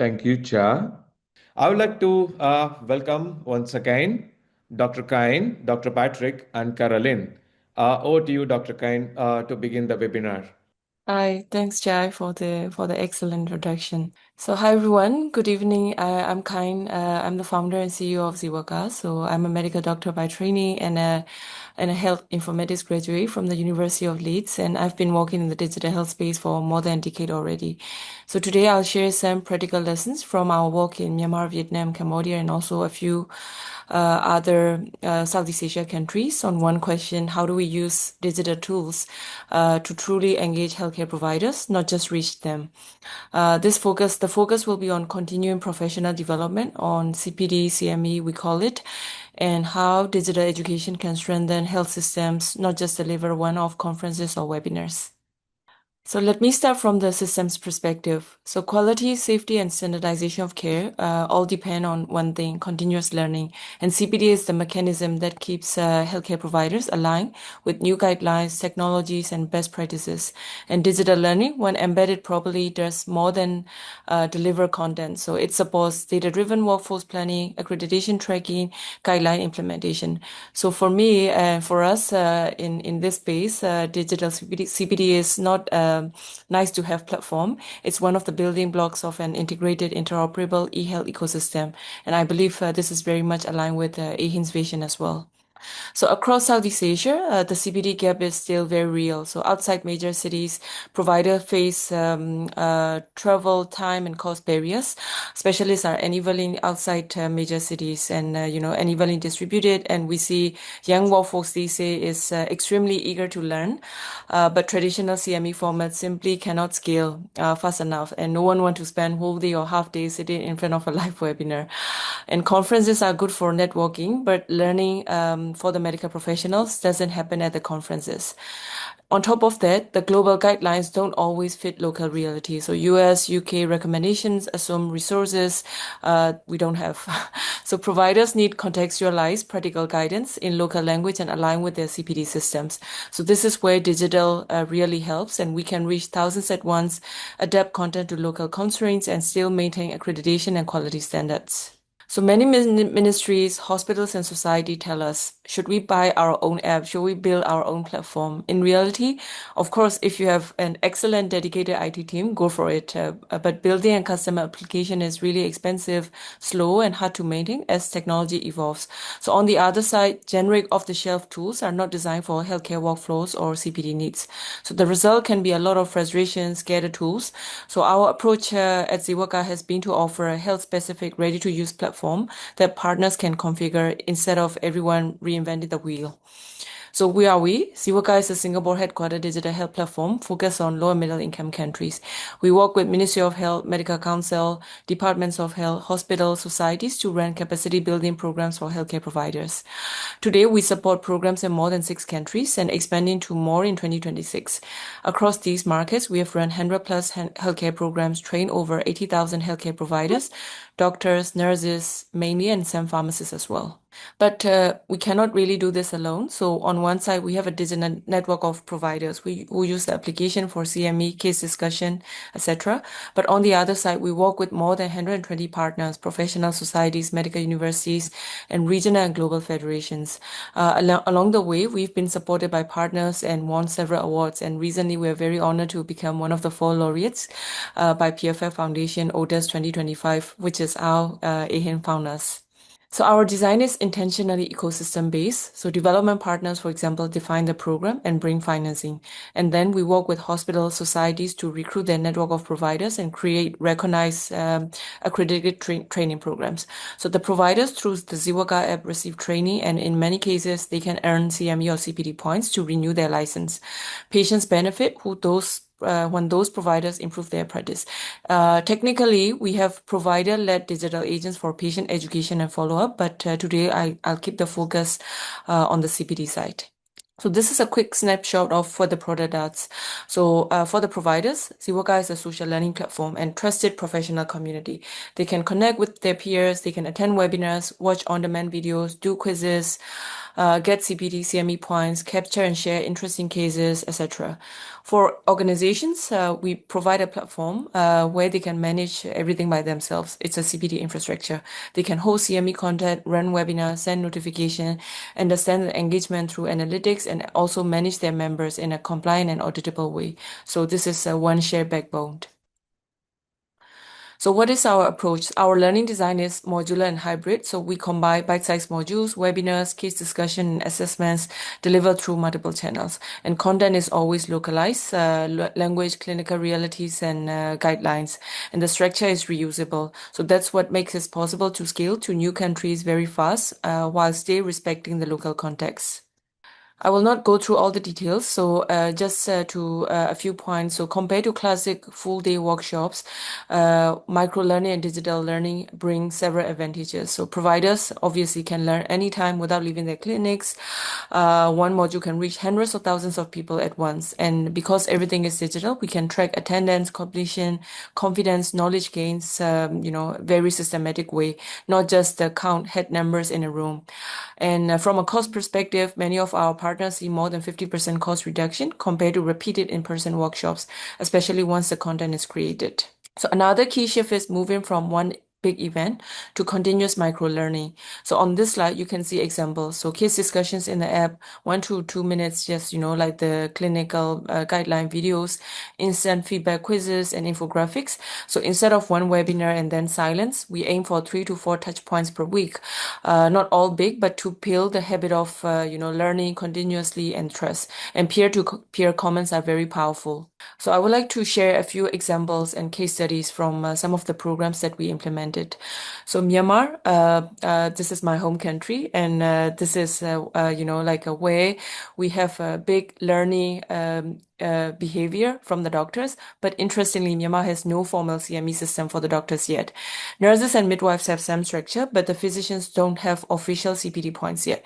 Thank you, Cha. I would like to welcome once again Dr. Kain, Dr. Patrick, and Caroline. Over to you, Dr. Kain, to begin the webinar. Hi, thanks, Jai, for the excellent introduction. So, hi everyone. Good evening. I'm Kain. I'm the founder and CEO of Ziwaka. So, I'm a medical doctor by training and a health informatics graduate from the University of Leeds, and I've been working in the digital health space for more than a decade already. So, today I'll share some practical lessons from our work in Myanmar, Vietnam, Cambodia, and also a few other Southeast Asia countries on one question: how do we use digital tools to truly engage healthcare providers, not just reach them? The focus will be on continuing professional development on CPD, CME, we call it, and how digital education can strengthen health systems, not just deliver one-off conferences or webinars. So let me start from the systems perspective. So quality, safety, and standardization of care all depend on one thing, continuous learning. And CPD is the mechanism that keeps healthcare providers aligned with new guidelines, technologies, and best practices. And digital learning, when embedded properly, does more than deliver content. So it supports data-driven workforce planning, accreditation tracking, guideline implementation. So for me, for us in this space, digital CPD is not nice to have platform. It's one of the building blocks of an integrated, interoperable e-health ecosystem, and I believe this is very much aligned with AHIN's vision as well. So across Southeast Asia, the CBD gap is still very real. So outside major cities, providers face travel time and cost barriers. Specialists are unevenly outside major cities and unevenly distributed. And we see young workforce these days is extremely eager to learn, but traditional CME formats simply cannot scale fast enough, and no one wants to spend whole day or half day sitting in front of a live webinar. And conferences are good for networking, but learning for the medical professionals doesn't happen at the conferences. On top of that, the global guidelines don't always fit local reality. So US, UK recommendations assume resources we don't have. So providers need contextualized practical guidance in local language and align with their CPD systems. So this is where digital really helps, and we can reach thousands at once, adapt content to local constraints, and still maintain accreditation and quality standards. So many ministries, hospitals, and society tell us, should we buy our own app? Should we build our own platform? In reality, of course, if you have an excellent dedicated IT team, go for it. But building a customer application is really expensive, slow, and hard to maintain as technology evolves. So on the other side, generic off-the-shelf tools are not designed for healthcare workflows or CPD needs. So the result can be a lot of frustration, scattered tools. So our approach at Ziwaka has been to offer a health-specific, ready-to-use platform that partners can configure instead of everyone reinventing the wheel. So where are we? Siwaka is a Singapore headquartered digital health platform focused on low and middle income countries. We work with Ministry of Health, Medical Council, Departments of Health, hospitals, societies to run capacity building programs for healthcare providers. Today, we support programs in more than 6 countries and expanding to more in 2026. Across these markets, we have run 100 plus healthcare programs, trained over 80,000 healthcare providers, doctors, nurses, mainly, and some pharmacists as well. But we cannot really do this alone. So on one side, we have a digital network of providers who use the application for CME, case discussion, etc. But on the other side, we work with more than 120 partners, professional societies, medical universities, and regional and global federations. Along the way, we've been supported by partners and won several awards. And recently, we are very honored to become one of the 4 laureates by PFF Foundation ODES 2025, which is our AHIN founders. So our design is intentionally ecosystem based. So development partners, for example, define the program and bring financing. And then we work with hospitals, societies to recruit their network of providers and create recognized accredited training programs. So the providers through the Ziwaka app receive training, and in many cases, they can earn CME or CPD points to renew their license. Patients benefit when those providers improve their practice. Technically, we have provider-led digital agents for patient education and follow-up, but today I'll keep the focus on the CPD side. So this is a quick snapshot of what the product does. So for the providers, Ziwaka is a social learning platform and trusted professional community. They can connect with their peers, they can attend webinars, watch on-demand videos, do quizzes, get CPD, CME points, capture and share interesting cases, etc. For organizations, we provide a platform where they can manage everything by themselves. It's a CPD infrastructure. They can host CME content, run webinars, send notification, understand the engagement through analytics, and also manage their members in a compliant and auditable way. So this is one shared backbone. So what is our approach? Our learning design is modular and hybrid. So we combine bite-sized modules, webinars, case discussion, and assessments delivered through multiple channels. And content is always localized, language, clinical realities, and guidelines. And the structure is reusable. So that's what makes it possible to scale to new countries very fast, while still respecting the local context. I will not go through all the details, so just to a few points. So compared to classic full day workshops, micro learning and digital learning bring several advantages. So providers obviously can learn anytime without leaving their clinics. One module can reach hundreds of thousands of people at once. And because everything is digital, we can track attendance, completion, confidence, knowledge gains, very systematic way, not just the count head numbers in a room. And from a cost perspective, many of our partners see more than 50% cost reduction compared to repeated in-person workshops, especially once the content is created. So another key shift is moving from one big event to continuous micro learning. So on this slide, you can see examples. So case discussions in the app, 1 to 2 minutes, just, like the clinical guideline videos, instant feedback quizzes and infographics. So instead of one webinar and then silence, we aim for 3 to 4 touch points per week. Not all big, but to build the habit of, learning continuously and trust. And peer-to-peer comments are very powerful. So I would like to share a few examples and case studies from some of the programs that we implemented. So Myanmar, this is my home country, and this is, like a way we have a big learning behavior from the doctors. But interestingly, Myanmar has no formal CME system for the doctors yet. Nurses and midwives have some structure, but the physicians don't have official CPD points yet.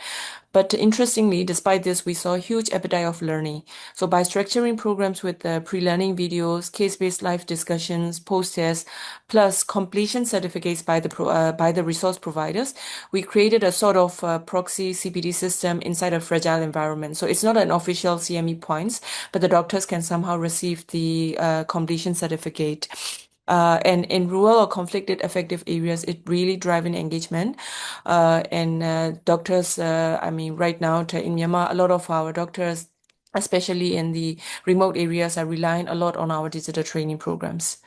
But interestingly, despite this, we saw a huge appetite of learning. So by structuring programs with pre-learning videos, case-based live discussions, post-tests, plus completion certificates by the resource providers, we created a sort of proxy CPD system inside a fragile environment. So it's not an official CME points, but the doctors can somehow receive the completion certificate. And in rural or conflicted affected areas, it really driving engagement. And doctors, right now in Myanmar, a lot of our doctors, especially in the remote areas, are relying a lot on our digital training programs.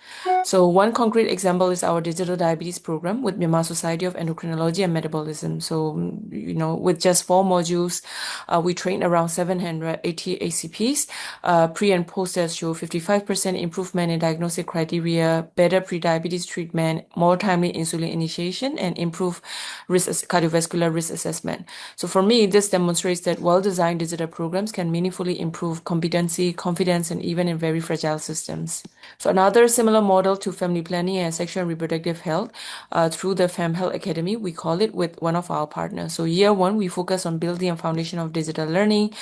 So one concrete example is our digital diabetes program with Myanmar Society of Endocrinology and Metabolism. So, with just 4 modules, we train around 780 HCPs. Pre and post tests show 55% improvement in diagnostic criteria, better pre-diabetes treatment, more timely insulin initiation, and improved cardiovascular risk assessment. So for me, this demonstrates that well-designed digital programs can meaningfully improve competency, confidence, and even in very fragile systems. So another similar model to family planning and sexual and reproductive health through the Fem Health Academy, we call it, with one of our partners. So year one, we focus on building a foundation of digital learning,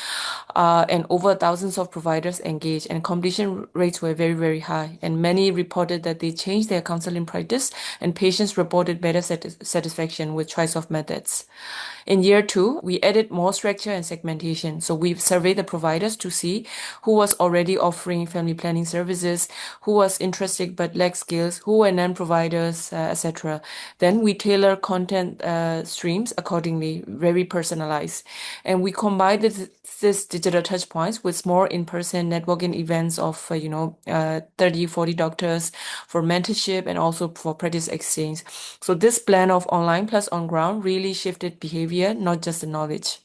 and over thousands of providers engaged, and completion rates were very, very high. And many reported that they changed their counseling practice, and patients reported better satisfaction with choice of methods. In year two, we added more structure and segmentation. So we've surveyed the providers to see who was already offering family planning services, who was interested but lacked skills, who were non-providers, etc. Then we tailor content streams accordingly, very personalized. And we combined this digital touch points with more in-person networking events of, 30, 40 doctors for mentorship and also for practice exchange. So this blend of online plus on ground really shifted behavior, not just the knowledge.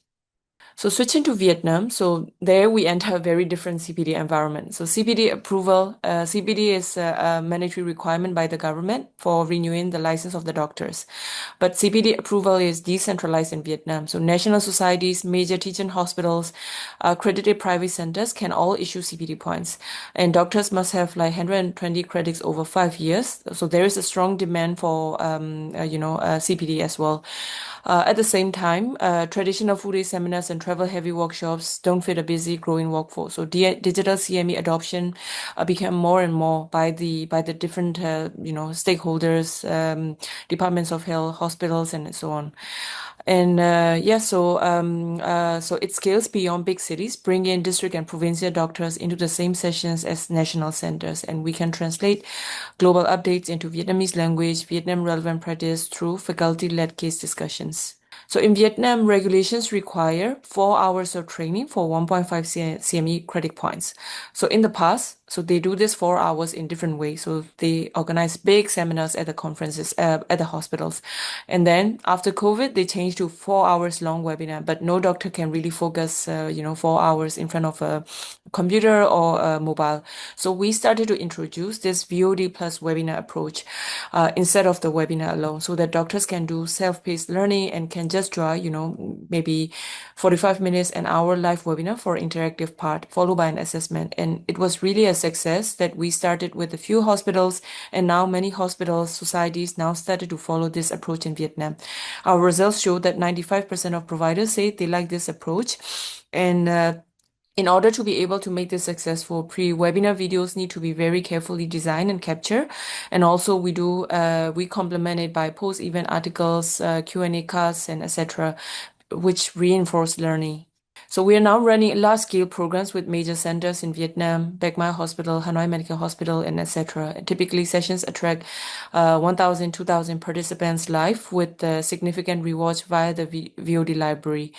So switching to Vietnam, so there we enter a very different CPD environment. So CPD approval, CPD is a mandatory requirement by the government for renewing the license of the doctors. But CPD approval is decentralized in Vietnam. So national societies, major teaching hospitals, accredited private centers can all issue CPD points. And doctors must have like 120 credits over 5 years. So there is a strong demand for, CPD as well. At the same time, traditional full day seminars and travel-heavy workshops don't fit a busy, growing workforce. So digital CME adoption became more and more by the different stakeholders, departments of health, hospitals, and so on. And so it scales beyond big cities, bring in district and provincial doctors into the same sessions as national centers, and we can translate global updates into Vietnamese language, Vietnam relevant practice through faculty-led case discussions. So in Vietnam, regulations require 4 hours of training for 1.5 CME credit points. So in the past, so they do this 4 hours in different ways. So they organize big seminars at the conferences, at the hospitals. And then after COVID, they changed to 4 hours long webinar, but no doctor can really focus, 4 hours in front of a computer or a mobile. So we started to introduce this VOD plus webinar approach instead of the webinar alone, so that doctors can do self-paced learning and can just draw, maybe 45 minutes, an hour live webinar for interactive part, followed by an assessment. And it was really a success that we started with a few hospitals, and now many hospitals, societies now started to follow this approach in Vietnam. Our results show that 95% of providers say they like this approach. And in order to be able to make this successful, pre-webinar videos need to be very carefully designed and captured. And also we complement it by post-event articles, Q&A casts, and etc., which reinforce learning. So we are now running large-scale programs with major centers in Vietnam, Bạch Mai Hospital, Hanoi Medical Hospital, and etc. Typically, sessions attract 1,000, 2,000 participants live with significant rewards via the VOD library.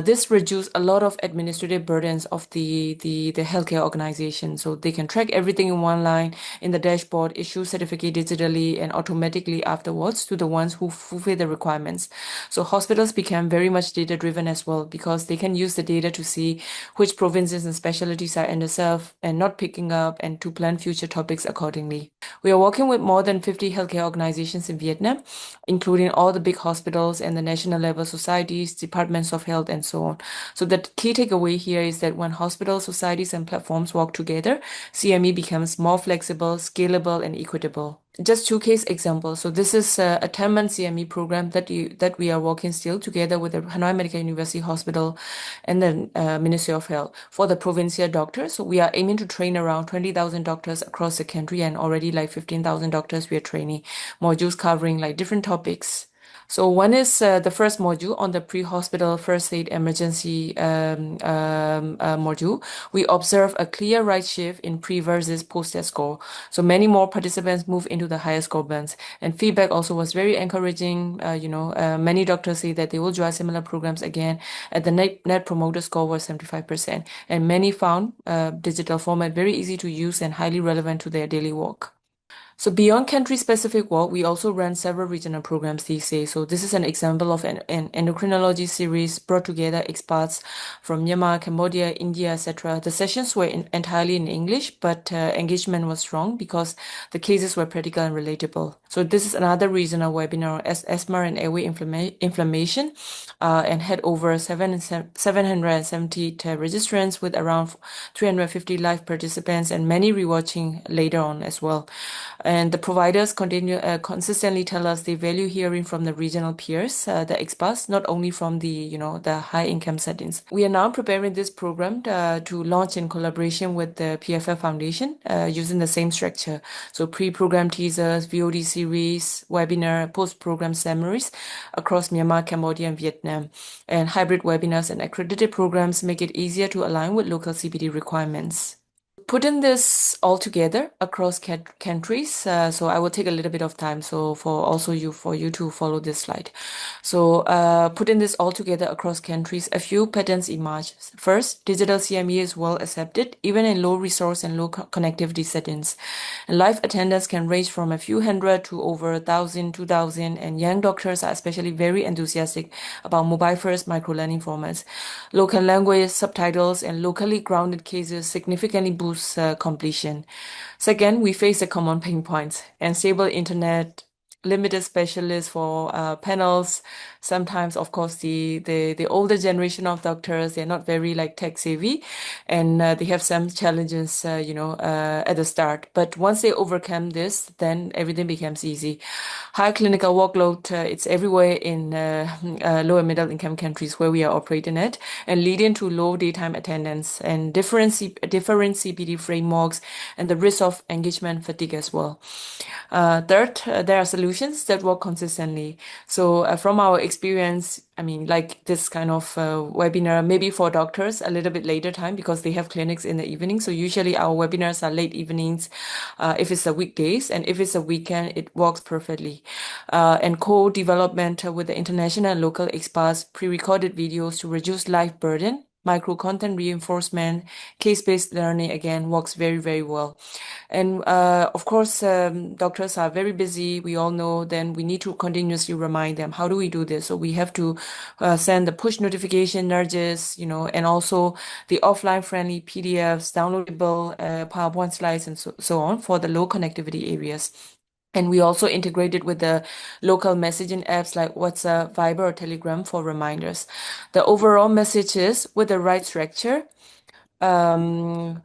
This reduces a lot of administrative burdens of the healthcare organization. So they can track everything in one line in the dashboard, issue certificate digitally and automatically afterwards to the ones who fulfill the requirements. So hospitals became very much data driven as well, because they can use the data to see which provinces and specialties are underserved and not picking up, and to plan future topics accordingly. We are working with more than 50 healthcare organizations in Vietnam, including all the big hospitals and the national level societies, departments of health, and so on. So the key takeaway here is that when hospitals, societies, and platforms work together, CME becomes more flexible, scalable, and equitable. Just two case examples. So this is a 10-month CME program that we are working still together with the Hanoi Medical University Hospital and the Ministry of Health for the provincial doctors. So we are aiming to train around 20,000 doctors across the country, and already like 15,000 doctors we are training, modules covering like different topics. So one is the first module on the pre-hospital first aid emergency module. We observe a clear right shift in pre versus post-test score. So many more participants move into the higher score bands. And feedback also was very encouraging. Many doctors say that they will join similar programs again. At the net promoter score was 75%. And many found digital format very easy to use and highly relevant to their daily work. So beyond country-specific work, we also run several regional programs these days. So this is an example of an endocrinology series brought together experts from Myanmar, Cambodia, India, etc. The sessions were entirely in English, but engagement was strong because the cases were practical and relatable. So this is another regional webinar, asthma and airway inflammation, and had over 770 registrants with around 350 live participants and many rewatching later on as well. And the providers consistently tell us they value hearing from the regional peers, the experts, not only from the high income settings. We are now preparing this program to launch in collaboration with the PFF Foundation using the same structure. So pre-program teasers, VOD series, webinar, post-program summaries across Myanmar, Cambodia, and Vietnam. And hybrid webinars and accredited programs make it easier to align with local CPD requirements. Putting this all together across countries, so I will take a little bit of time so for you to follow this slide. So putting this all together across countries, a few patterns emerge. First, digital CME is well accepted even in low resource and low connectivity settings, and live attendance can range from a few hundred to over 1,000, 2,000, and young doctors are especially very enthusiastic about mobile first micro learning formats. Local language subtitles and locally grounded cases significantly boost completion. Second, we face the common pain points: unstable internet, limited specialists for panels. Sometimes, of course, the older generation of doctors, they're not very like tech savvy, and they have some challenges, at the start. But once they overcome this, then everything becomes easy. High clinical workload, it's everywhere in low and middle income countries where we are operating at, and leading to low daytime attendance and different CPD frameworks and the risk of engagement fatigue as well. Third, there are solutions that work consistently. So, from our experience, I mean, like this kind of webinar, maybe for doctors a little bit later time because they have clinics in the evening. So usually our webinars are late evenings, if it's a weekdays, and if it's a weekend, it works perfectly. And co-development with the international and local experts, pre-recorded videos to reduce life burden. Micro content reinforcement, case-based learning again works very, very well. And of course, doctors are very busy. We all know. Then we need to continuously remind them. How do we do this? So we have to send the push notification nudges, and also the offline friendly PDFs, downloadable PowerPoint slides, and so on for the low connectivity areas. And we also integrated with the local messaging apps like WhatsApp, Viber, or Telegram for reminders. The overall message is with the right structure. Um,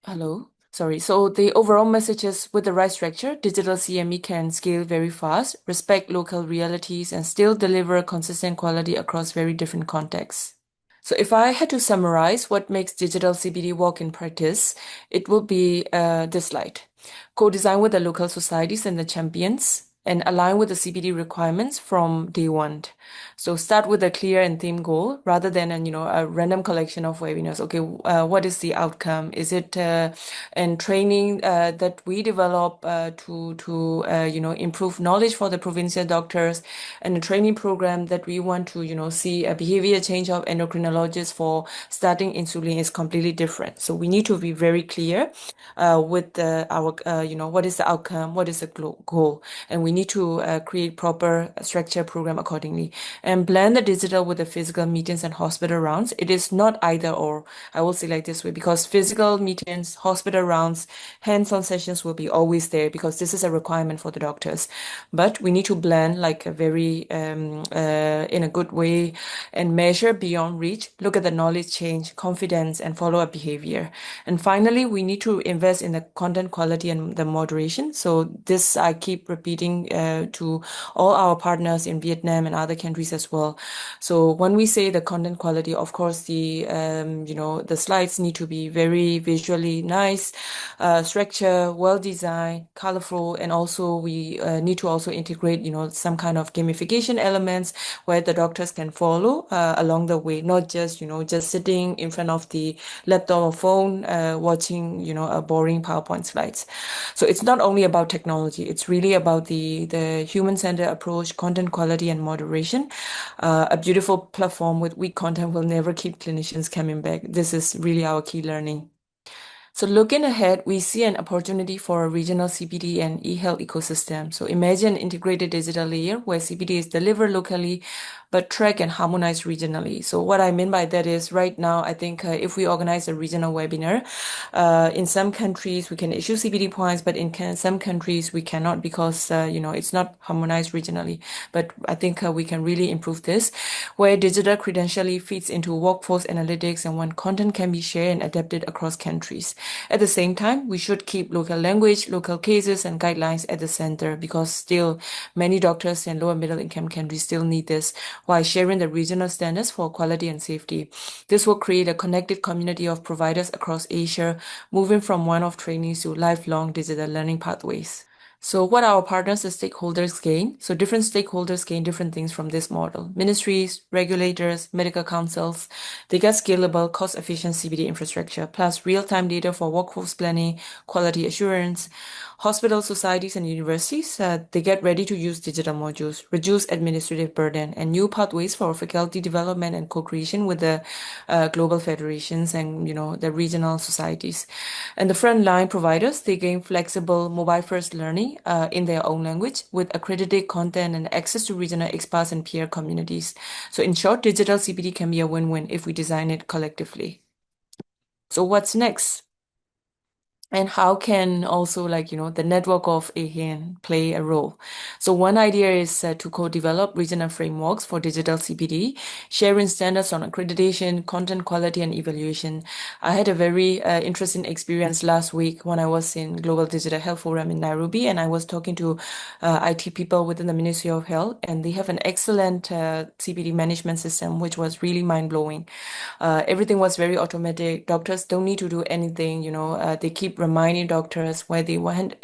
Hello. Sorry. So the overall message is with the right structure, digital CME can scale very fast, respect local realities, and still deliver consistent quality across very different contexts. So if I had to summarize what makes digital CBD work in practice, it would be this slide. Co-design with the local societies and the champions and align with the CBD requirements from day one. So start with a clear and theme goal rather than a random collection of webinars. Okay, what is the outcome? Is it and training that we develop to improve knowledge for the provincial doctors, and a training program that we want to see a behavior change of endocrinologists for starting insulin is completely different. So we need to be very clear with our what is the outcome, what is the goal, and we need to create proper structure program accordingly and blend the digital with the physical meetings and hospital rounds. It is not either or. I will say like this way because physical meetings, hospital rounds, hands-on sessions will be always there because this is a requirement for the doctors. But we need to blend like a very in a good way and measure beyond reach. Look at the knowledge change, confidence, and follow-up behavior. And finally, we need to invest in the content quality and the moderation. So this I keep repeating to all our partners in Vietnam and other countries as well. So when we say the content quality, of course, the slides need to be very visually nice, structure, well designed, colorful, and also we need to also integrate, some kind of gamification elements where the doctors can follow along the way, not just, just sitting in front of the laptop or phone watching, a boring PowerPoint slides. So it's not only about technology; it's really about the human-centered approach, content quality, and moderation. A beautiful platform with weak content will never keep clinicians coming back. This is really our key learning. So looking ahead, we see an opportunity for a regional CPD and e-health ecosystem. So imagine an integrated digital layer where CPD is delivered locally, but tracked and harmonized regionally. So what I mean by that is right now, I think if we organize a regional webinar, in some countries we can issue CPD points, but in some countries we cannot because, it's not harmonized regionally. But I think we can really improve this, where digital credentialing feeds into workforce analytics and when content can be shared and adapted across countries. At the same time, we should keep local language, local cases, and guidelines at the center because still many doctors in lower middle income countries still need this while sharing the regional standards for quality and safety. This will create a connected community of providers across Asia, moving from one-off trainees to lifelong digital learning pathways. So what our partners and stakeholders gain? So different stakeholders gain different things from this model. Ministries, regulators, medical councils, they get scalable, cost-efficient CBD infrastructure, plus real-time data for workforce planning, quality assurance. Hospital societies and universities, they get ready-to-use digital modules, reduce administrative burden, and new pathways for faculty development and co-creation with the global federations and the regional societies. And the frontline providers, they gain flexible mobile-first learning in their own language with accredited content and access to regional experts and peer communities. So in short, digital CPD can be a win-win if we design it collectively. So what's next? and how can also the network of AHIN play a role. So one idea is to co-develop regional frameworks for digital CPD, sharing standards on accreditation, content quality, and evaluation. I had a very interesting experience last week when I was in Global Digital Health Forum in Nairobi, and I was talking to IT people within the Ministry of Health, and they have an excellent CPD management system, which was really mind-blowing. Everything was very automatic. Doctors don't need to do anything. They keep reminding doctors where they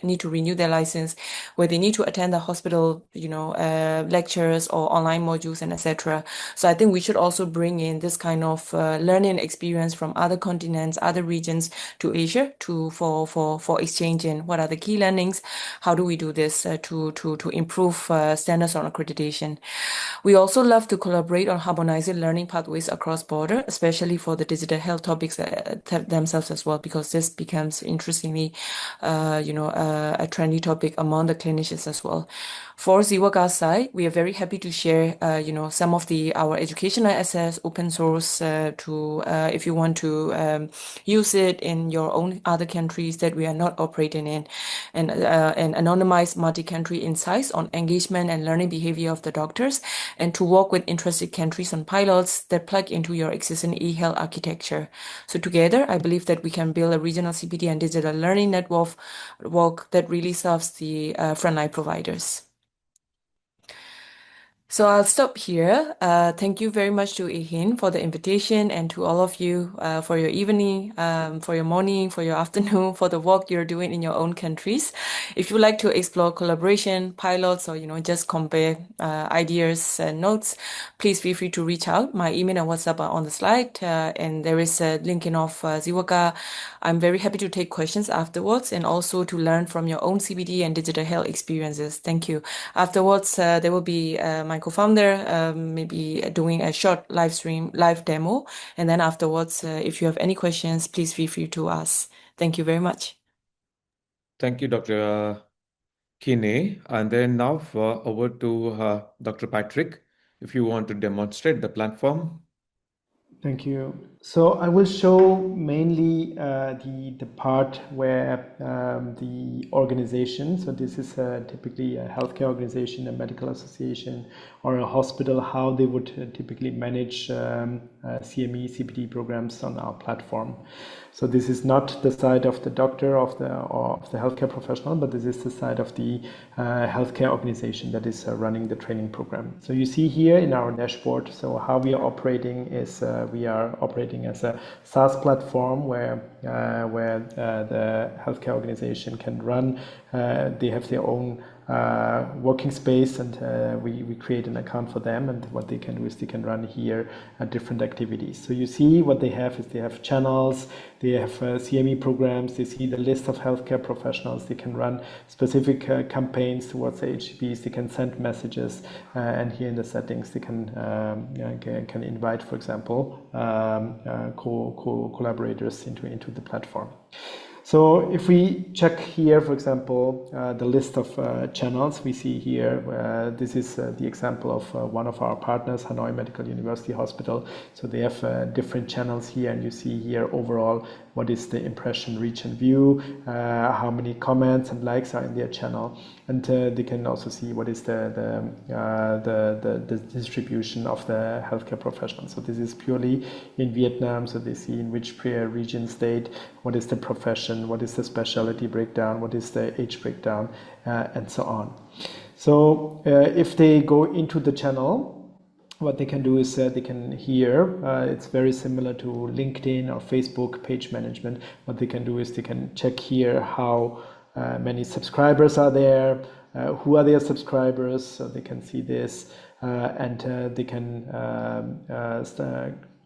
need to renew their license, where they need to attend the hospital, lectures or online modules and etc. So I think we should also bring in this kind of learning experience from other continents, other regions to Asia for exchanging what are the key learnings, how do we do this to improve standards on accreditation. We also love to collaborate on harmonizing learning pathways across border, especially for the digital health topics themselves as well, because this becomes interestingly, a trendy topic among the clinicians as well. For Ziwaga side, we are very happy to share, some of our educational assets, open source, to if you want to use it in your own other countries that we are not operating in, and anonymized multi-country insights on engagement and learning behavior of the doctors, and to work with interested countries on pilots that plug into your existing e-health architecture. So together, I believe that we can build a regional CPD and digital learning network that really serves the frontline providers. So I'll stop here. Thank you very much to Ehin for the invitation, and to all of you for your evening, for your morning, for your afternoon, for the work you're doing in your own countries. If you like to explore collaboration, pilots, or just compare ideas and notes, please feel free to reach out. My email and WhatsApp are on the slide, and there is a linking of Ziwaka. I'm very happy to take questions afterwards, and also to learn from your own CBD and digital health experiences. Thank you. Afterwards, there will be my co-founder maybe doing a short live stream, live demo. And then afterwards, if you have any questions, please feel free to ask. Thank you very much. Thank you, Dr. Kine. And then now over to Dr. Patrick, if you want to demonstrate the platform. Thank you. So I will show mainly the part where the organization, so this is typically a healthcare organization, a medical association, or a hospital, how they would typically manage CME, CPD programs on our platform. So this is not the side of the doctor or of the healthcare professional, but this is the side of the healthcare organization that is running the training program. So you see here in our dashboard, so how we are operating is we are operating as a SaaS platform where the healthcare organization can run. They have their own working space, and we create an account for them, and what they can do is they can run here different activities. So you see what they have is they have channels, they have CME programs, they see the list of healthcare professionals, they can run specific campaigns towards the HCPs, they can send messages, and here in the settings they can invite, for example, collaborators into the platform. So if we check here, for example, the list of channels, we see here, this is the example of one of our partners, Hanoi Medical University Hospital. So they have different channels here, and you see here overall what is the impression, reach, and view, how many comments and likes are in their channel, and they can also see what is the distribution of the healthcare professionals. So this is purely in Vietnam, so they see in which region, state, what is the profession, what is the specialty breakdown, what is the age breakdown, and so on. So if they go into the channel, what they can do is they can here, it's very similar to LinkedIn or Facebook page management. What they can do is they can check here how many subscribers are there, who are their subscribers, so they can see this, and they can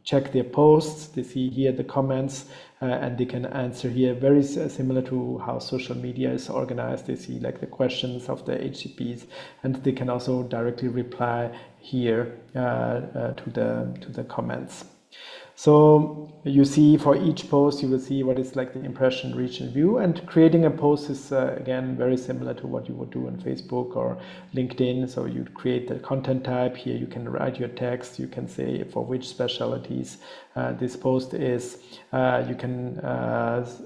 check their posts. They see here the comments, and they can answer here, very similar to how social media is organized. They see like the questions of the HCPs, and they can also directly reply here to the comments. So you see for each post, you will see what is like the impression, reach, and view. And creating a post is again very similar to what you would do on Facebook or LinkedIn. So you create the content type. Here you can write your text. You can say for which specialties this post is. You can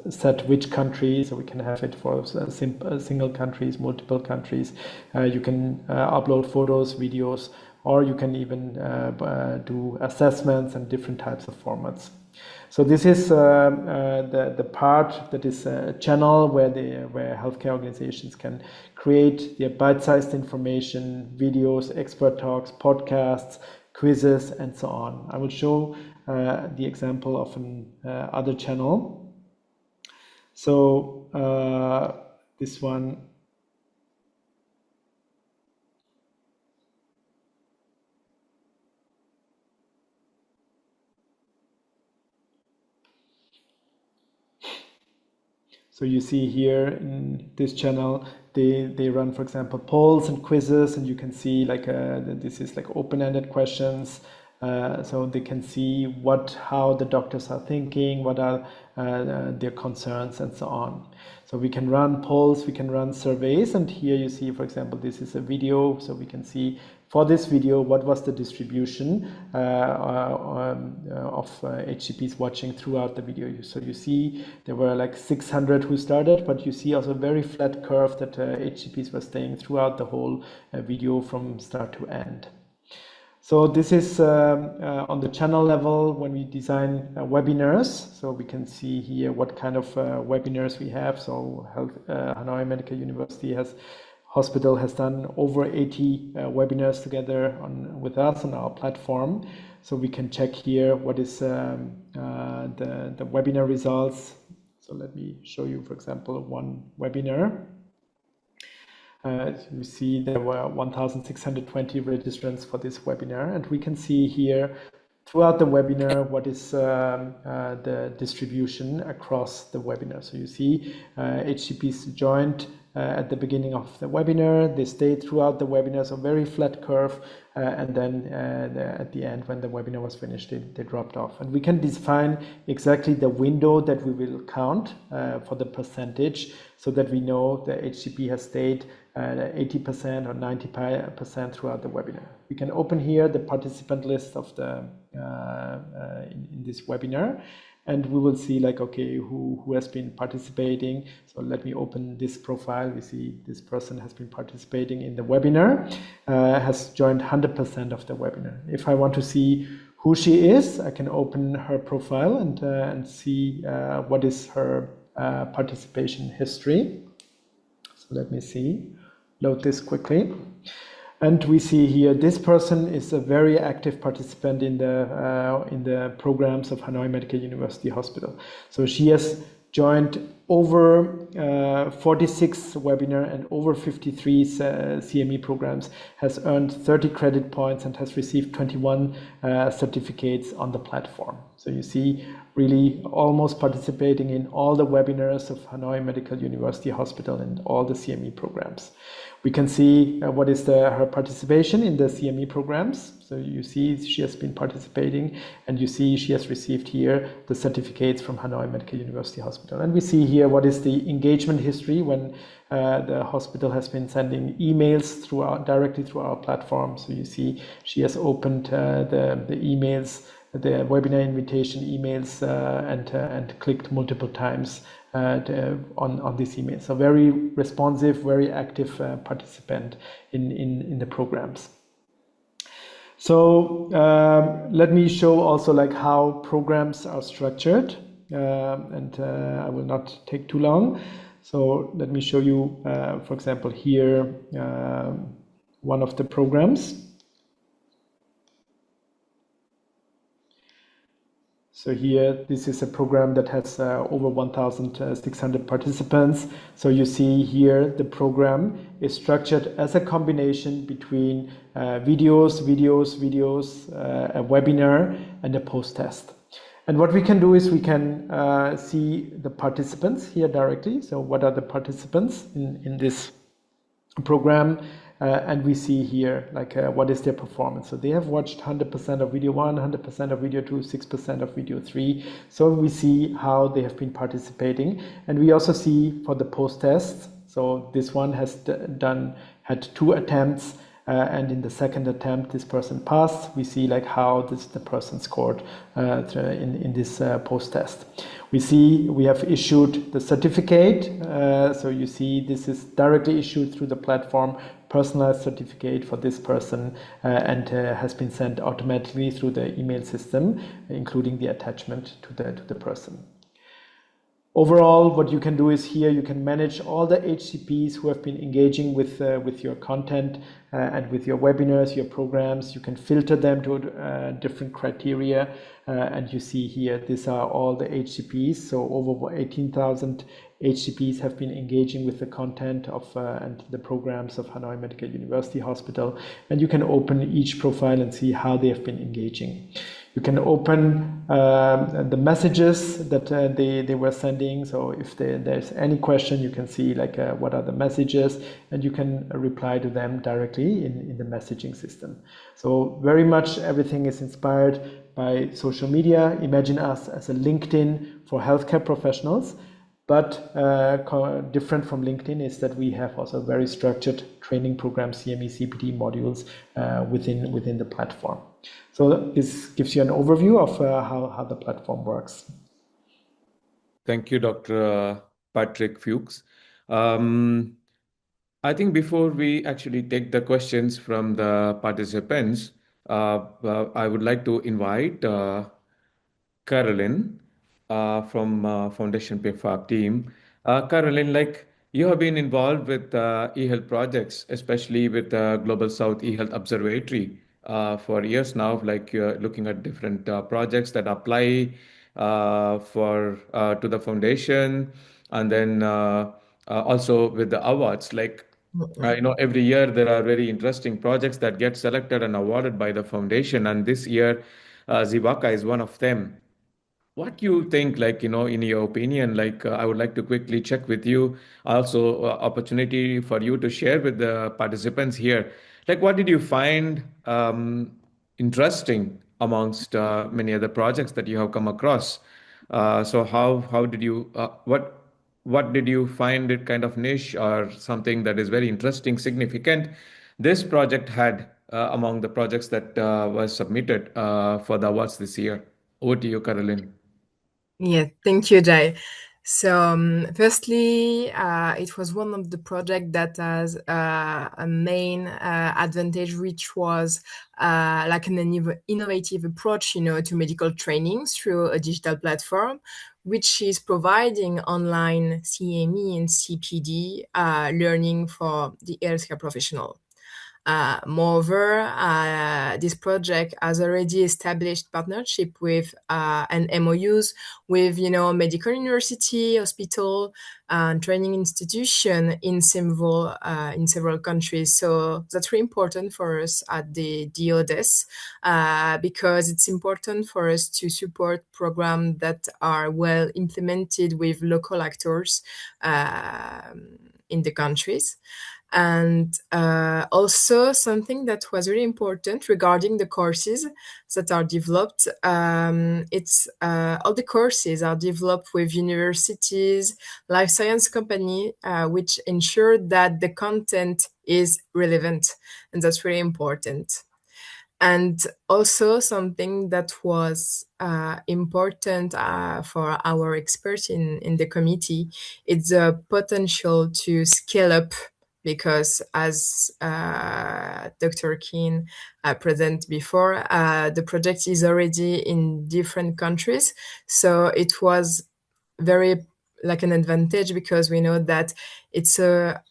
set which country. So we can have it for single countries, multiple countries. You can upload photos, videos, or you can even do assessments and different types of formats. So this is the part that is a channel where healthcare organizations can create their bite-sized information, videos, expert talks, podcasts, quizzes, and so on. I will show the example of an other channel. So this one. So you see here in this channel, they run, for example, polls and quizzes, and you can see like this is like open-ended questions. So they can see how the doctors are thinking, what are their concerns, and so on. So we can run polls, we can run surveys, and here you see, for example, this is a video, so we can see for this video what was the distribution of HCPs watching throughout the video. So you see there were like 600 who started, but you see also a very flat curve that HCPs were staying throughout the whole video from start to end. So this is on the channel level when we design webinars. So we can see here what kind of webinars we have. So Hanoi Medical University Hospital has done over 80 webinars together with us on our platform. So we can check here what is the webinar results. So let me show you, for example, one webinar. You see there were 1,620 registrants for this webinar, and we can see here throughout the webinar what is the distribution across the webinar. So you see HCPs joined at the beginning of the webinar, they stayed throughout the webinar, so very flat curve, and then at the end when the webinar was finished they dropped off. And we can define exactly the window that we will count for the percentage, so that we know the HCP has stayed 80% or 90% throughout the webinar. We can open here the participant list of the in this webinar, and we will see like, okay, who has been participating. So let me open this profile. We see this person has been participating in the webinar, has joined 100% of the webinar. If I want to see who she is, I can open her profile and see what is her participation history. So let me see, load this quickly. And we see here this person is a very active participant in the programs of Hanoi Medical University Hospital. So she has joined over 46 webinar and over 53 CME programs, has earned 30 credit points, and has received 21 certificates on the platform. So you see really almost participating in all the webinars of Hanoi Medical University Hospital and all the CME programs. We can see what is her participation in the CME programs. So you see she has been participating, and you see she has received here the certificates from Hanoi Medical University Hospital. And we see here what is the engagement history when the hospital has been sending emails directly through our platform. So you see she has opened the emails, the webinar invitation emails, and clicked multiple times on this email. So very responsive, very active participant in the programs. So let me show also like how programs are structured, and I will not take too long. So let me show you, for example, here one of the programs. So here, this is a program that has over 1,600 participants. So you see here, the program is structured as a combination between videos, a webinar, and a post-test. And what we can do is we can see the participants here directly. So what are the participants in this program? and we see here like what is their performance. So they have watched 100% of video 1, 100% of video 2, 6% of video 3. So we see how they have been participating, and we also see for the post tests. So this one has had 2 attempts, and in the second attempt this person passed. We see like how the person scored in this post test. We see we have issued the certificate, so you see this is directly issued through the platform, personalized certificate for this person, and has been sent automatically through the email system, including the attachment to the person. Overall, what you can do is here you can manage all the HCPs who have been engaging with your content and with your webinars, your programs. You can filter them to different criteria, and you see here these are all the HCPs. So over 18,000 HCPs have been engaging with the content of and the programs of Hanoi Medical University Hospital, and you can open each profile and see how they have been engaging. You can open the messages that they were sending. So if there's any question, you can see like what are the messages, and you can reply to them directly in the messaging system. So very much everything is inspired by social media. Imagine us as a LinkedIn for healthcare professionals. But different from LinkedIn is that we have also very structured training programs, CME, CPT modules within the platform. So this gives you an overview of how the platform works. Thank you, Dr. Patrick Fuchs. I think before we actually take the questions from the participants, I would like to invite Caroline from Foundation PFAB team. Caroline, like you have been involved with e-health projects, especially with Global South e-health Observatory for years now. Like you're looking at different projects that apply to the foundation, and then also with the awards. Like every year there are very interesting projects that get selected and awarded by the foundation, and this year Ziwaka is one of them. What you think, like, in your opinion, like, I would like to quickly check with you, also opportunity for you to share with the participants here. Like, what did you find interesting amongst many other projects that you have come across? So how did you, what did you find it kind of niche or something that is very interesting, significant this project had among the projects that was submitted for the awards this year? Over to you, Caroline. Yeah, thank you, Jai. So, firstly, it was one of the projects that has a main advantage, which was like an innovative approach, to medical training through a digital platform, which is providing online CME and CPD learning for the healthcare professional. Moreover, this project has already established partnership with and MOUs with medical university, hospital, and training institution in several countries. So that's really important for us at the DODES because it's important for us to support programs that are well implemented with local actors in the countries. And also something that was really important regarding the courses that are developed. It's all the courses are developed with universities, life science company, which ensure that the content is relevant, and that's really important. And also something that was important for our experts in the committee, it's the potential to scale up because as Dr. Keane presented before, the project is already in different countries. So it was very like an advantage because we know that it's a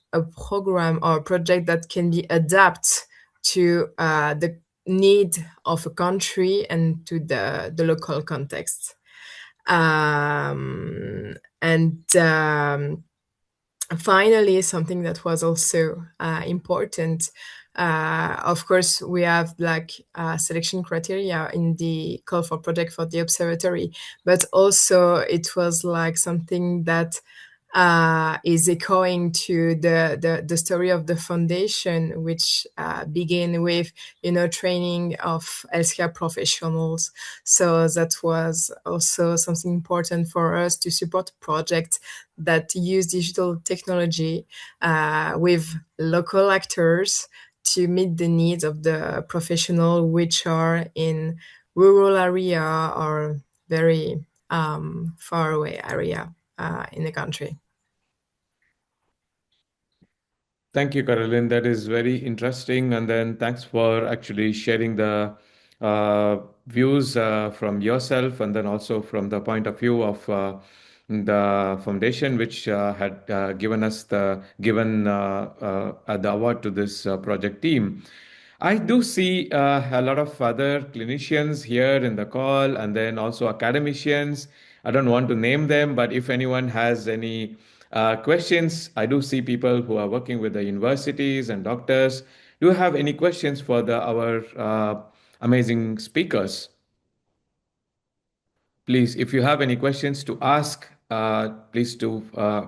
program or a project that can be adapted to the need of a country and to the local context. Finally, something that was also important, of course, we have like selection criteria in the call for project for the observatory, but also it was like something that is echoing to the story of the foundation, which began with, training of healthcare professionals. So that was also something important for us to support projects that use digital technology with local actors to meet the needs of the professional which are in rural area or very far away area in the country. Thank you, Caroline. That is very interesting. And then thanks for actually sharing the views from yourself and then also from the point of view of the foundation, which had given us the award to this project team. I do see a lot of other clinicians here in the call and then also academicians. I don't want to name them, but if anyone has any questions, I do see people who are working with the universities and doctors. Do you have any questions for our amazing speakers? Please, if you have any questions to ask, please do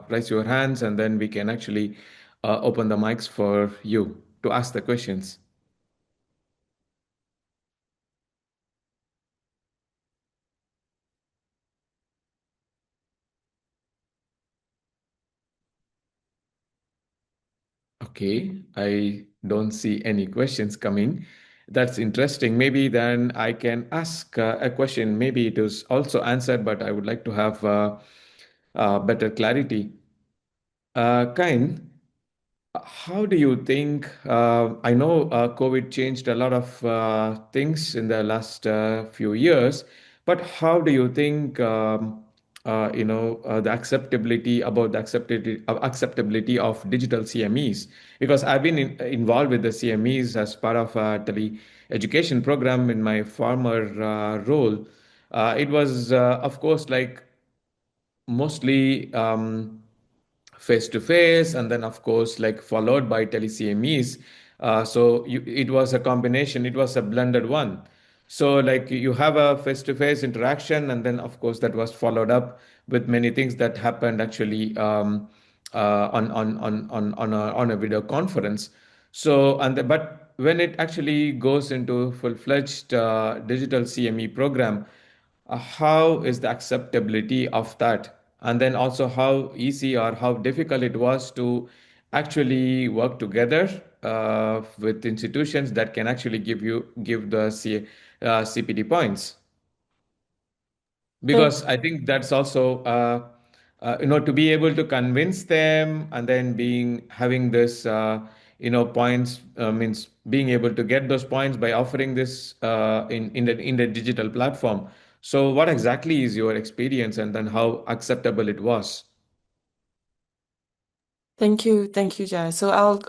raise your hands and then we can actually open the mics for you to ask the questions. Okay, I don't see any questions coming. That's interesting. Maybe then I can ask a question. Maybe it is also answered, but I would like to have better clarity. Kain, how do you think? I know COVID changed a lot of things in the last few years, but how do you think the acceptability of digital CMEs? Because I've been involved with the CMEs as part of a tele education program in my former role. It was, of course, like mostly face to face, and then of course like followed by tele-CMEs. It was a combination. It was a blended one. So like you have a face to face interaction, and then of course that was followed up with many things that happened actually on a video conference. But when it actually goes into full-fledged digital CME program, how is the acceptability of that? And then also how easy or how difficult it was to actually work together with institutions that can actually give the CPD points. Thank Because I think that's also to be able to convince them and then being having this points means being able to get those points by offering this in the digital platform. So what exactly is your experience and then how acceptable it was? Thank you, Jai. So I'll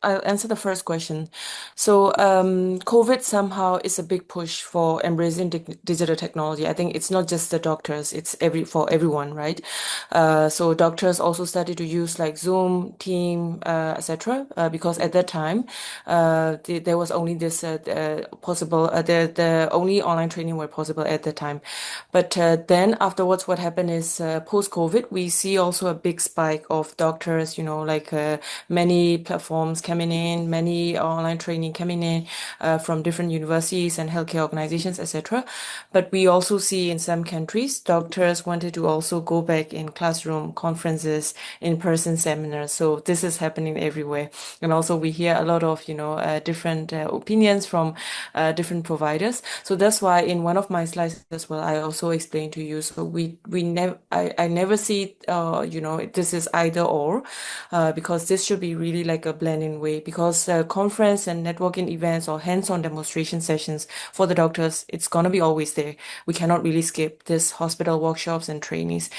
answer the first question. So COVID somehow is a big push for embracing digital technology. I think it's not just the doctors; it's for everyone, right? So doctors also started to use like Zoom, Team, etc. Because at that time, there was only this possible the only online training were possible at that time. But then afterwards, what happened is post-COVID, we see also a big spike of doctors, like many platforms coming in, many online training coming in from different universities and healthcare organizations, etc. But we also see in some countries, doctors wanted to also go back in classroom conferences, in-person seminars. So this is happening everywhere. And also we hear a lot of, different opinions from different providers. So that's why in one of my slides as well, I also explained to you. So we never I never see this is either or because this should be really like a blending way because conference and networking events or hands-on demonstration sessions for the doctors, it's gonna be always there. We cannot really skip this hospital workshops and trainings.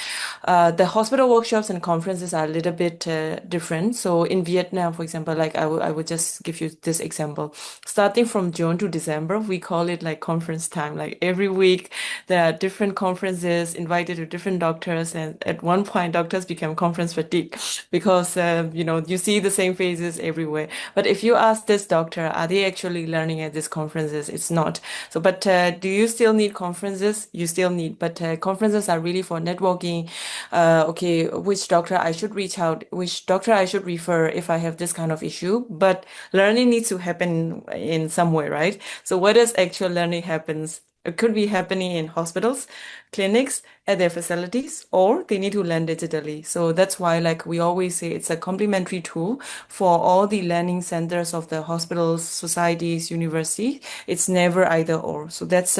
The hospital workshops and conferences are a little bit different. So in Vietnam, for example, like I would just give you this example. Starting from June to December, we call it like conference time. Like every week, there are different conferences invited to different doctors, and at one point, doctors become become conference fatigue because you see the same faces everywhere. But if you ask this doctor, are they actually learning at these conferences? It's not. So, but do you still need conferences? You still need, but conferences are really for networking. Okay, which doctor I should reach out, which doctor I should refer if I have this kind of issue. But learning needs to happen in some way, right? So, where does actual learning happens? It could be happening in hospitals, clinics, at their facilities, or they need to learn digitally. So that's why, like we always say, it's a complementary tool for all the learning centers of the hospitals, societies, universities. It's never either or. So that's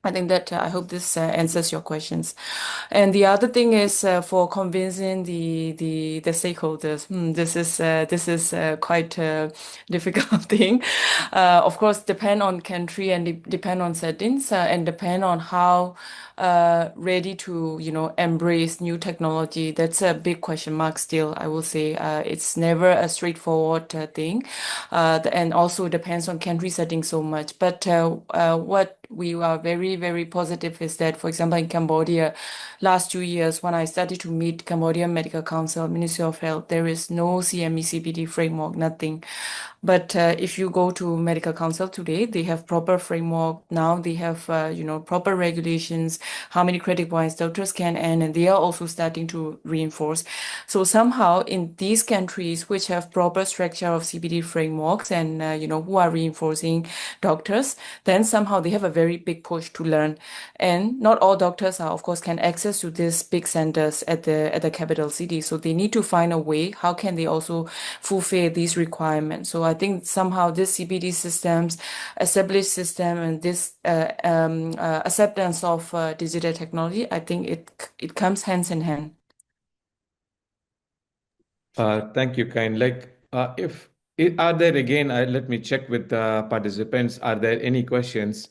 I think that I hope this answers your questions. And the other thing is for convincing the stakeholders. This is quite a difficult thing. Of course, depend on country and depend on settings and depend on how ready to embrace new technology. That's a big question mark still. I will say it's never a straightforward thing, and also depends on country setting so much. But what we are very, very positive is that, for example, in Cambodia, last 2 years, when I started to meet Cambodian Medical Council, Ministry of Health, there is no CME CPD framework, nothing. But if you go to Medical Council today, they have proper framework. Now they have, proper regulations, how many credit points doctors can earn, and they are also starting to reinforce. So somehow in these countries which have proper structure of CPD frameworks and, who are reinforcing doctors, then somehow they have a very big push to learn. And not all doctors are, of course, can access to these big centers at the capital city. So they need to find a way. How can they also fulfill these requirements? So I think somehow this CPD systems, established system, and this acceptance of digital technology, I think it comes hands in hand. Thank you, Kind. If are there again, let me check with the participants. Are there any questions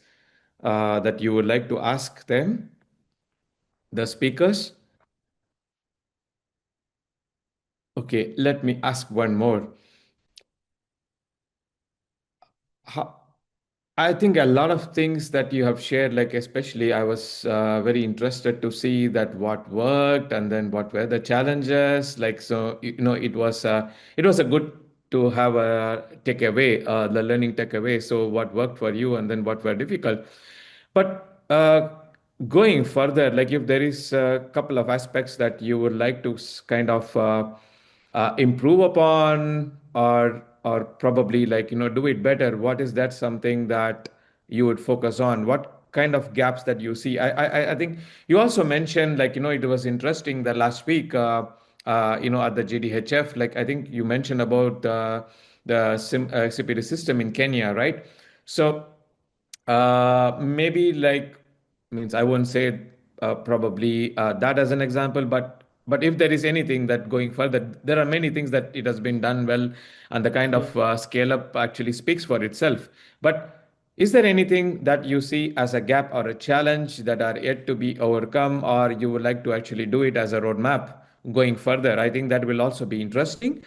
that you would like to ask them, the speakers? Okay, let me ask one more. How, I think a lot of things that you have shared, like especially I was very interested to see that what worked and then what were the challenges. Like so, it was a good to have a takeaway, the learning takeaway. So what worked for you and then what were difficult. But going further, like if there is a couple of aspects that you would like to kind of improve upon or probably like do it better, what is that something that you would focus on? What kind of gaps that you see? I think you also mentioned like it was interesting that last week at the GDHF, like I think you mentioned about the CPD system in Kenya, right? So maybe like means I won't say probably that as an example, but if there is anything that going further, there are many things that it has been done well, and the kind Yeah. of scale up actually speaks for itself. But is there anything that you see as a gap or a challenge that are yet to be overcome, or you would like to actually do it as a roadmap going further? I think that will also be interesting.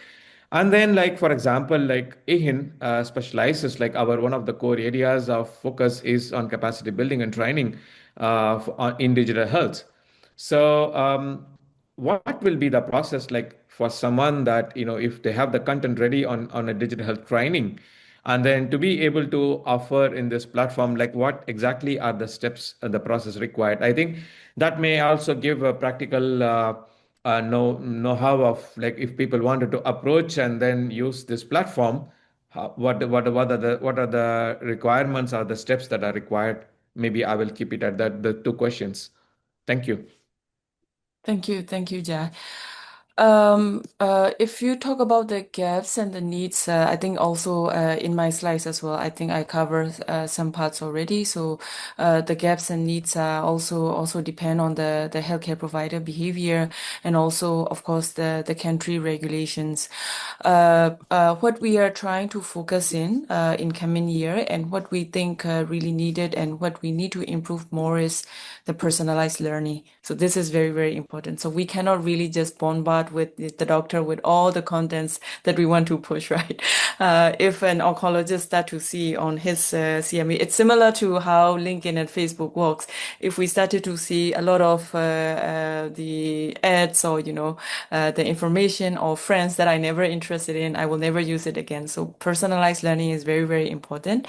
And then, like for example, like IHIN specializes like our one of the core areas of focus is on capacity building and training in digital health. So, what will be the process like for someone that if they have the content ready on a digital health training, and then to be able to offer in this platform, like what exactly are the steps and the process required? I think that may also give a practical. Know-how of like if people wanted to approach and then use this platform, what are the requirements or the steps that are required? Maybe I will keep it at that, the two questions. Thank you. Thank you, Jack. If you talk about the gaps and the needs, I think also in my slides as well, I think I covered some parts already. So the gaps and needs are also depend on the healthcare provider behavior and also, of course, the country regulations. What we are trying to focus in coming year and what we think really needed and what we need to improve more is the personalized learning. So this is very, very important. So we cannot really just bombard start with the doctor with all the contents that we want to push, right? If an oncologist start to see on his CME, it's similar to how LinkedIn and Facebook works. If we started to see a lot of the ads or, the information or friends that I never interested in, I will never use it again. So personalized learning is very, very important.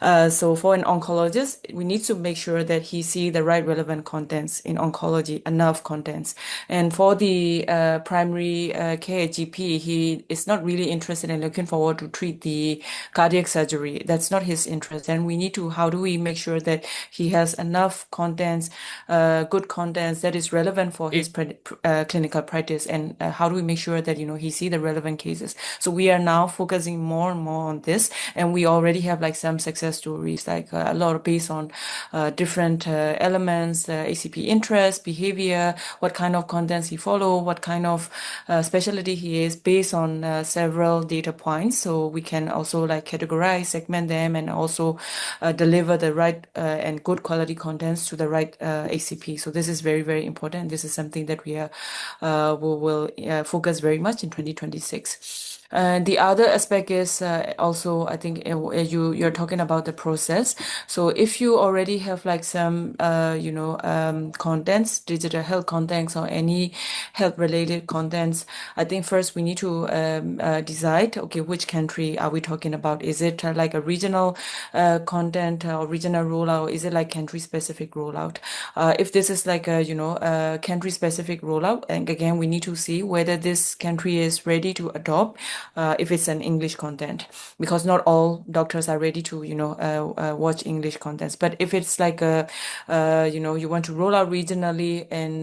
So for an oncologist, we need to make sure that he see the right relevant contents in oncology, enough contents. And for the primary care GP, he is not really interested in looking forward to treat the cardiac surgery. That's not his interest. And we need to, how do we make sure that he has enough contents, good contents that is relevant for his clinical practice? And how do we make sure that, he see the relevant cases? So we are now focusing more and more on this. And we already have like some success stories, like a lot based on different elements, HCP interest, behavior, what kind of contents he follow, what kind of specialty he is, based on several data points. So we can also like categorize, segment them, and also deliver the right and good quality contents to the right HCP. So this is very, very important. This is something that we are will focus very much in 2026. The other aspect is also, I think you're talking about the process. So if you already have like some contents, digital health contents or any health related contents, I think first we need to decide, okay, which country are we talking about? Is it like a regional content or regional rollout? Is it like country specific rollout? If this is like a country specific rollout, and again we need to see whether this country is ready to adopt if it's an English content, because not all doctors are ready to watch English contents. But if it's like you want to roll out regionally and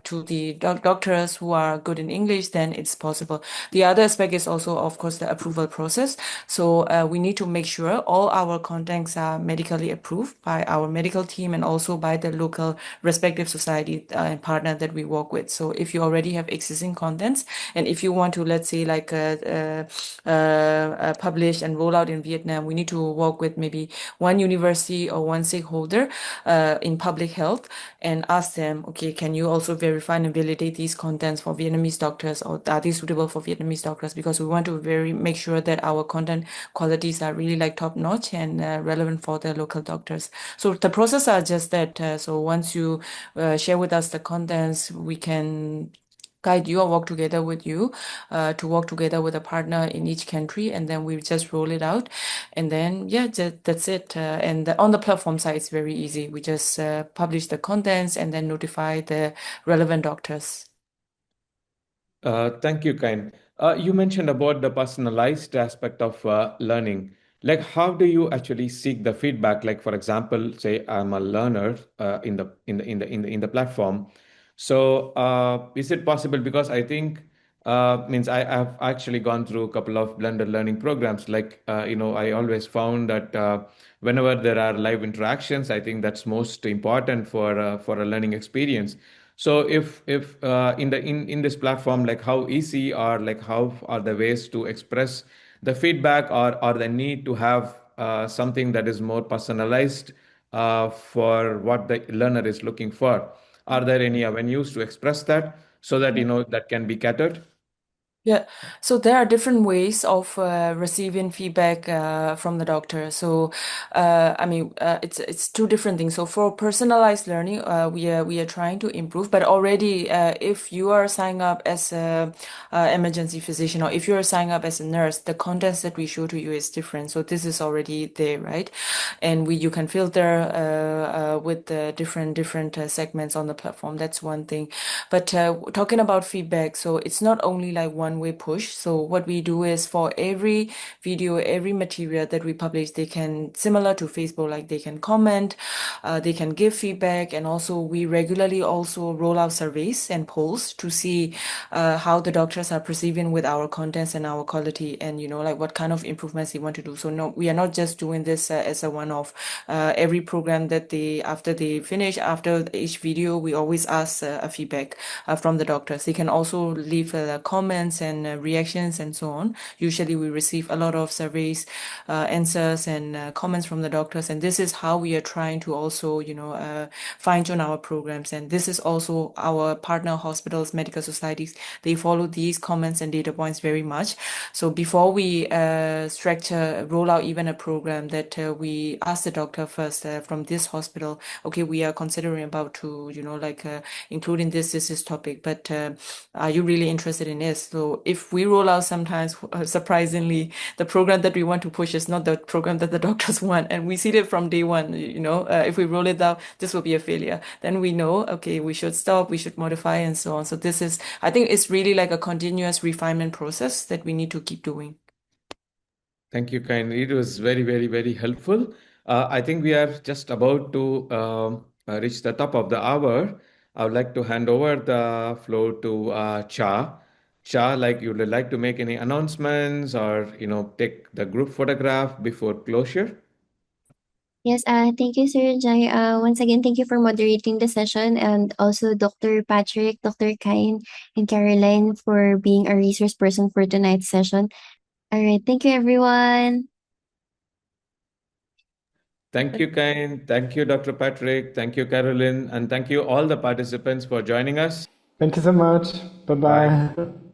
to the doctors who are good in English, then it's possible. The other aspect is also, of course, the approval process. So we need to make sure all our contents are medically approved by our medical team and also by the local respective society and partner that we work with. So if you already have existing contents, and if you want to, let's say, like publish and roll out in Vietnam, we need to work with maybe one university or one stakeholder in public health and ask them, okay, can you also verify and validate these contents for Vietnamese doctors, or are they suitable for Vietnamese doctors? Because we want to make sure that our content qualities are really like top notch and relevant for the local doctors. So the process are just that. So once you share with us the contents, we can guide you or work together with you to work together with a partner in each country, and then we just roll it out, and then yeah, that's it. And on the platform side, it's very easy. We just publish the contents and then notify the relevant doctors. Thank you, Kain. You mentioned about the personalized aspect of learning. Like, how do you actually seek the feedback? Like, for example, say I'm a learner in the platform. So, is it possible? Because I think means I have actually gone through a couple of blended learning programs. Like, I always found that whenever there are live interactions, I think that's most important for a learning experience. So if in this platform, like how easy or like how are the ways to express the feedback or the need to have something that is more personalized for what the learner is looking for? Are there any avenues to express that so that that can be catered? Yeah, so there are different ways of receiving feedback from the doctor. So, it's two different things. So for personalized learning, we are trying to improve. But already, if you are signing up as a emergency physician, or if you are signing up as a nurse, the contents that we show to you is different. So this is already there, right? And you can filter with the different segments on the platform. That's one thing. But talking about feedback, so it's not only like one way push. So what we do is for every video, every material that we publish, they can, similar to Facebook, like they can comment, they can give feedback, and also we regularly also roll out surveys and polls to see how the doctors are perceiving with our contents and our quality, and like what kind of improvements they want to do. So no, we are not just doing this as a one-off. Every program that after they finish, after each video, we always ask a feedback from the doctors. They can also leave comments and reactions and so on. Usually we receive a lot of surveys, answers and comments from the doctors. And this is how we are trying to also, fine tune our programs. And this is also our partner hospitals, medical societies. They follow these comments and data points very much. So before we roll out even a program that we ask the doctor first from this hospital, okay, we are considering about to, including this topic, but are you really interested in this? So if we roll out sometimes, surprisingly, the program that we want to push is not the program that the doctors want. And we see it from day one, if we roll it out, this will be a failure. Then we know, okay, we should stop, we should modify and so on. So this is, I think it's really like a continuous refinement process that we need to keep doing. Thank you kindly. It was very, very, very helpful. I think we are just about to reach the top of the hour. I would like to hand over the floor to Cha. Cha, like you would like to make any announcements or take the group photograph before closure? Yes, thank you, Sir Jai. Once again, thank you for moderating the session, and also Dr. Patrick, Dr. Kain, and Caroline for being a resource person for tonight's session. All right, thank you, everyone. Thank you, Kain. Thank you, Dr. Patrick. Thank you, Carolyn. And thank you all the participants for joining us. Thank you so much. Bye Bye. bye.